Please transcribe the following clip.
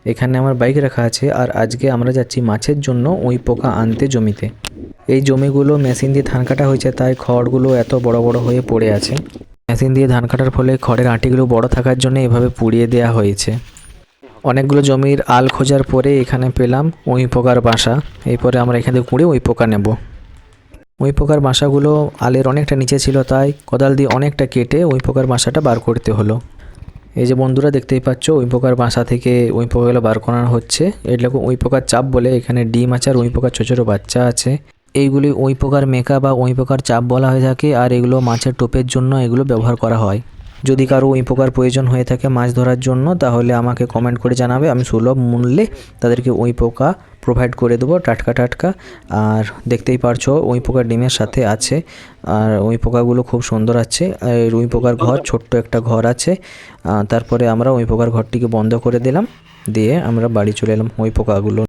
এখানে আমার বাইক রাখা আছে আর আজকে আমরা যাচ্ছি মাছের জন্য ওই পোকা আনতে জমিতে। এই জমিগুলো মেশিন দিয়ে ধান কাটা হয়েছে, তাই খড়গুলো এত বড় বড় হয়ে পড়ে আছে। মেশিন দিয়ে ধান কাটার ফলে খড়ের আঁটিগুলো বড় থাকার জন্য এভাবে পুড়িয়ে দেওয়া হয়েছে। অনেকগুলো জমির আল খোঁজার পরে এখানে পেলাম উই পোকার বাসা। এরপরে আমরা এখান থেকে কুড়ে উই পোকা নেব। উই পোকার বাসাগুলো আলের অনেকটা নিচে ছিল, তাই কোদাল দিয়ে অনেকটা কেটে উই পোকার বাসাটা বার করতে হলো। এই যে বন্ধুরা দেখতেই পাচ্ছ, উই পোকার বাসা থেকে উই পোকাগুলো বার করানো হচ্ছে। এগুলোকে উই পোকার চাপ বলে। এখানে ডিম আছে আর উই পোকার ছোটো ছোটো বাচ্চা আছে। এইগুলি উই পোকার মেকা বা উই পোকার চাপ বলা হয়ে থাকে, আর এগুলো মাছের টোপের জন্য এগুলো ব্যবহার করা হয়। যদি কারো উই পোকার প্রয়োজন হয়ে থাকে মাছ ধরার জন্য, তাহলে আমাকে কমেন্ট করে জানাবে, আমি সুলভ মূল্যে তাদেরকে উই পোকা প্রোভাইড করে দেবো, টাটকা টাটকা। আর দেখতেই পারছো উই পোকার ডিমের সাথে আছে, আর উই পোকাগুলো খুব সুন্দর আছে। আর উই পোকার ঘর, ছোট্ট একটা ঘর আছে। তারপরে আমরা উই পোকার ঘরটিকে বন্ধ করে দিলাম, দিয়ে আমরা বাড়ি চলে এলাম উই পোকাগুলো